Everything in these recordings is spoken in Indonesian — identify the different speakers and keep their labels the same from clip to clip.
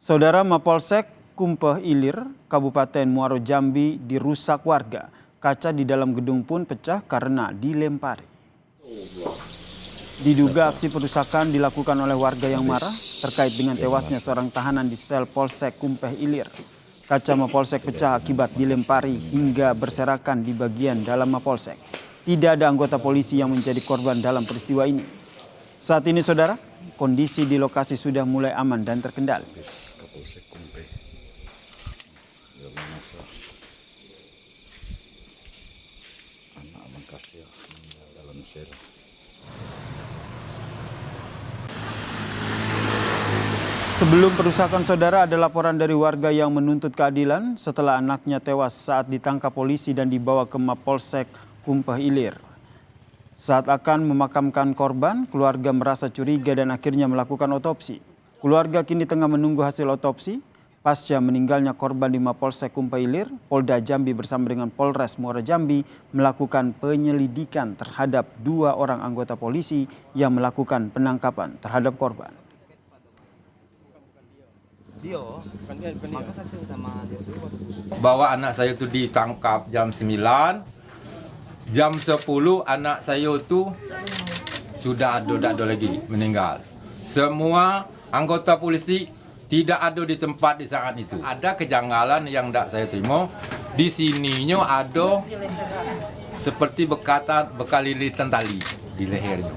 Speaker 1: Saudara, Mapolsek Kumpeh Ilir, Kabupaten Muaro Jambi dirusak warga. Kaca di dalam gedung pun pecah karena dilempari. Diduga aksi perusakan dilakukan oleh warga yang marah terkait dengan tewasnya seorang tahanan di sel Polsek Kumpeh Ilir. Kaca Mapolsek pecah akibat dilempari hingga berserakan di bagian dalam Mapolsek. Tidak ada anggota polisi yang menjadi korban dalam peristiwa ini. Saat ini, saudara, kondisi di lokasi sudah mulai aman dan terkendali.
Speaker 2: Kapolsek Kumpeh dalam masa anak Makassar meninggal dalam sel.
Speaker 1: Sebelum perusakan, saudara, ada laporan dari warga yang menuntut keadilan setelah anaknya tewas saat ditangkap polisi dan dibawa ke Mapolsek Kumpeh Ilir. Saat akan memakamkan korban, keluarga merasa curiga dan akhirnya melakukan otopsi. Keluarga kini tengah menunggu hasil otopsi. Pasca meninggalnya korban di Mapolsek Kumpeh Ilir, Polda Jambi bersama dengan Polres Muaro Jambi melakukan penyelidikan terhadap 2 orang anggota polisi yang melakukan penangkapan terhadap korban.
Speaker 3: Bahwa anak saya itu ditangkap jam 9, jam 10 anak saya itu sudah ada lagi meninggal. Semua anggota polisi tidak ada di tempat di saat itu. Ada kejanggalan yang tidak saya terima. Di sininya ada seperti bekal lilitan tali di lehernya.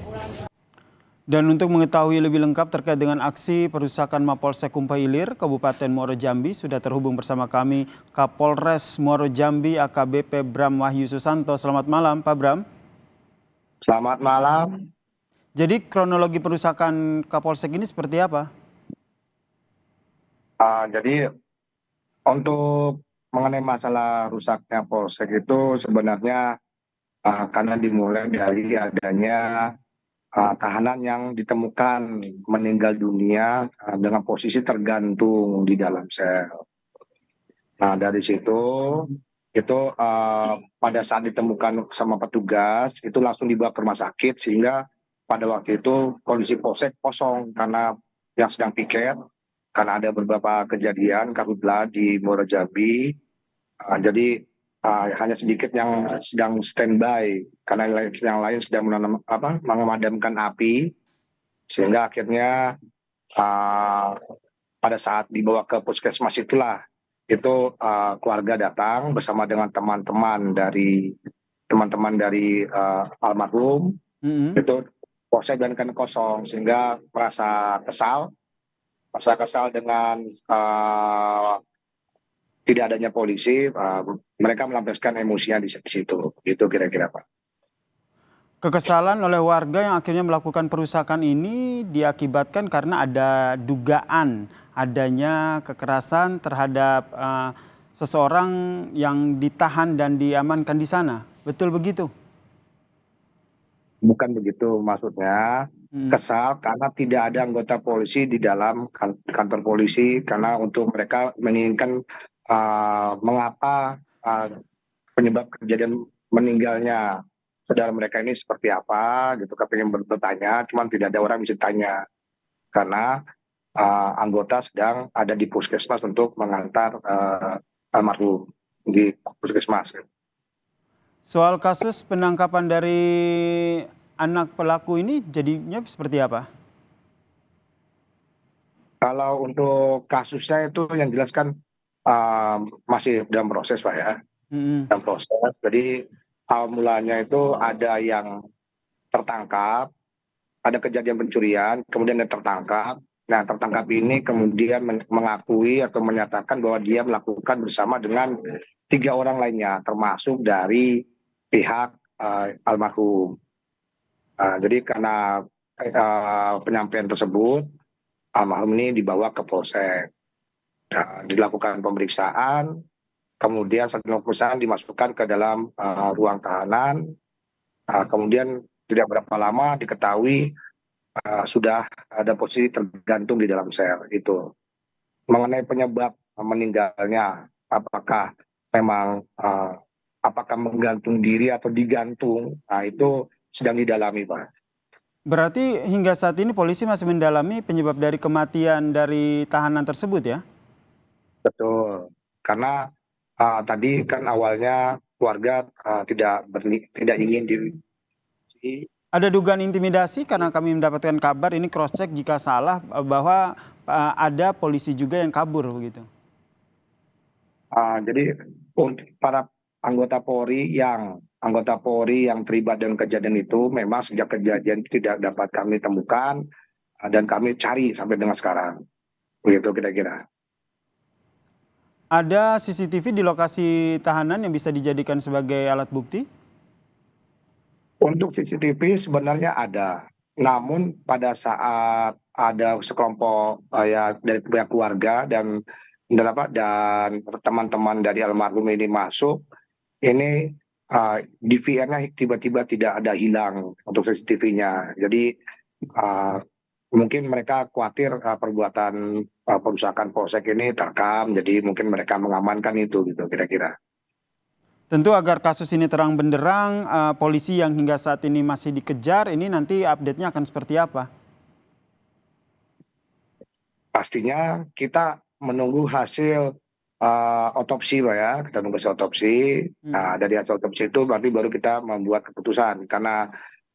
Speaker 1: Dan untuk mengetahui lebih lengkap terkait dengan aksi perusakan Mapolsek Kumpeh Ilir, Kabupaten Muaro Jambi, sudah terhubung bersama kami Kapolres Muaro Jambi AKBP Bram Wahyu Susanto. Selamat malam, Pak Bram.
Speaker 4: Selamat malam.
Speaker 1: Jadi kronologi perusakan Kapolsek ini seperti apa?
Speaker 4: Jadi untuk mengenai masalah rusaknya Polsek itu sebenarnya karena dimulai dari adanya tahanan yang ditemukan meninggal dunia dengan posisi tergantung di dalam sel. Nah, dari situ itu pada saat ditemukan sama petugas itu langsung dibawa ke rumah sakit, sehingga pada waktu itu kondisi Polsek kosong karena yang sedang piket, karena ada beberapa kejadian karhutlah di Muaro Jambi. Jadi hanya sedikit yang sedang standby karena yang lain sedang memadamkan api, sehingga akhirnya pada saat dibawa ke puskesmas itulah itu keluarga datang bersama dengan teman-teman dari almarhum. Itu Polsek dan kan kosong, sehingga merasa kesal dengan tidak adanya polisi. Mereka melampiaskan emosinya di situ. Itu kira-kira, Pak.
Speaker 1: Kekesalan oleh warga yang akhirnya melakukan perusakan ini diakibatkan karena ada dugaan adanya kekerasan terhadap seseorang yang ditahan dan diamankan di sana. Betul begitu?
Speaker 4: Bukan begitu maksudnya. Kesal karena tidak ada anggota polisi di dalam kantor polisi, karena untuk mereka menginginkan mengapa penyebab kejadian meninggalnya saudara mereka ini seperti apa gitu, kepingin bertanya, cuman tidak ada orang yang bisa tanya karena anggota sedang ada di puskesmas untuk mengantar almarhum di puskesmas.
Speaker 1: Soal kasus penangkapan dari anak pelaku ini jadinya seperti apa?
Speaker 4: Kalau untuk kasusnya itu yang jelas kan masih dalam proses, Pak, ya. Dalam proses. Jadi awal mulanya itu ada yang tertangkap, ada kejadian pencurian, kemudian yang tertangkap. Nah, tertangkap ini kemudian mengakui atau menyatakan bahwa dia melakukan bersama dengan 3 orang lainnya, termasuk dari pihak almarhum. Jadi karena penyampaian tersebut, almarhum ini dibawa ke Polsek. Dilakukan pemeriksaan, kemudian setelah pemeriksaan dimasukkan ke dalam ruang tahanan. Kemudian tidak berapa lama diketahui sudah ada posisi tergantung di dalam sel itu. Mengenai penyebab meninggalnya, apakah memang apakah menggantung diri atau digantung, itu sedang didalami, Pak.
Speaker 1: Berarti hingga saat ini polisi masih mendalami penyebab dari kematian dari tahanan tersebut ya?
Speaker 4: Betul. Karena tadi kan awalnya keluarga tidak ingin
Speaker 1: Ada dugaan intimidasi karena kami mendapatkan kabar ini cross check jika salah bahwa ada polisi juga yang kabur begitu.
Speaker 4: jadi untuk para anggota Polri yang terlibat dengan kejadian itu memang sejak kejadian itu tidak dapat kami temukan dan kami cari sampai dengan sekarang. Begitu kira-kira.
Speaker 1: Ada CCTV di lokasi tahanan yang bisa dijadikan sebagai alat bukti?
Speaker 4: Untuk CCTV sebenarnya ada, namun pada saat ada sekelompok ya dari pihak keluarga dan teman-teman dari almarhum ini masuk, ini DVR-nya tiba-tiba tidak ada, hilang untuk CCTV-nya. Jadi mungkin mereka khawatir perbuatan perusahaan polsek ini terekam, jadi mungkin mereka mengamankan itu gitu kira-kira.
Speaker 1: Tentu agar kasus ini terang benderang, polisi yang hingga saat ini masih dikejar, ini nanti update-nya akan seperti apa?
Speaker 4: Pastinya kita menunggu hasil otopsi, Pak ya. Kita nunggu hasil otopsi. Nah, dari hasil otopsi itu berarti baru kita membuat keputusan. Karena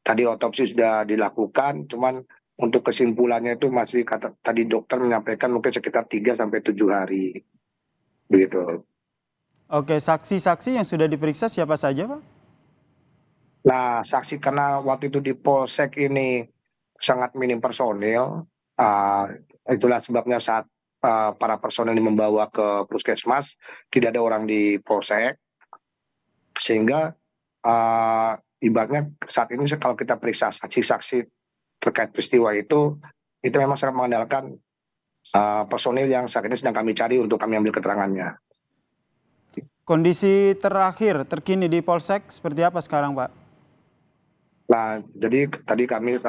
Speaker 4: tadi otopsi sudah dilakukan, cuman untuk kesimpulannya itu masih tadi dokter menyampaikan mungkin sekitar 3 sampai 7 hari. Begitu.
Speaker 1: Oke, saksi-saksi yang sudah diperiksa siapa saja, Pak?
Speaker 4: Nah, saksi karena waktu itu di Polsek ini sangat minim personil, itulah sebabnya saat para personil ini membawa ke puskesmas, tidak ada orang di Polsek, sehingga ibaratnya saat ini kalau kita periksa saksi-saksi terkait peristiwa itu memang sangat mengandalkan personil yang saat ini sedang kami cari untuk kami ambil keterangannya.
Speaker 1: Kondisi terakhir terkini di Polsek seperti apa sekarang, Pak?
Speaker 4: Nah, jadi tadi kami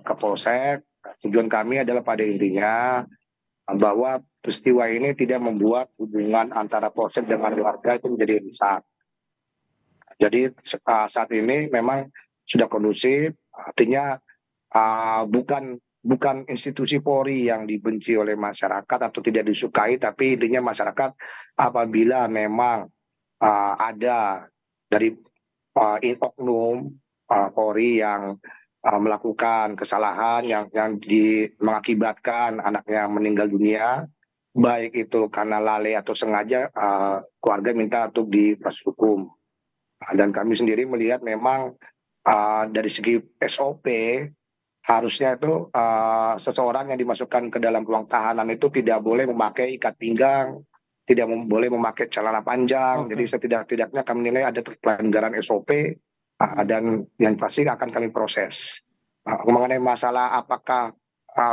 Speaker 4: ke Polsek, tujuan kami adalah pada intinya bahwa peristiwa ini tidak membuat hubungan antara Polsek dengan warga itu menjadi rusak. Jadi saat ini memang sudah kondusif, artinya bukan institusi Polri yang dibenci oleh masyarakat atau tidak disukai, tapi intinya masyarakat apabila memang ada dari oknum Polri yang melakukan kesalahan yang mengakibatkan anaknya meninggal dunia, baik itu karena lalai atau sengaja, keluarga minta untuk diproses hukum. Dan kami sendiri melihat memang dari segi SOP harusnya itu seseorang yang dimasukkan ke dalam ruang tahanan itu tidak boleh memakai ikat pinggang, tidak boleh memakai celana panjang. Jadi setidak-tidaknya kami nilai ada pelanggaran SOP dan yang pasti akan kami proses. Mengenai masalah apakah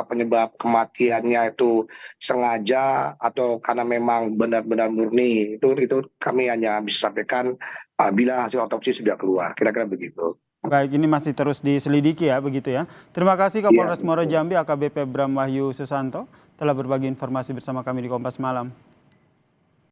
Speaker 4: penyebab kematiannya itu sengaja atau karena memang benar-benar murni, itu kami hanya bisa sampaikan bila hasil otopsi sudah keluar, kira-kira begitu.
Speaker 1: Baik, ini masih terus diselidiki ya, begitu ya. Terima kasih Kapolres Muaro Jambi AKBP Bram Wahyu Susanto telah berbagi informasi bersama kami di Kompas Malam.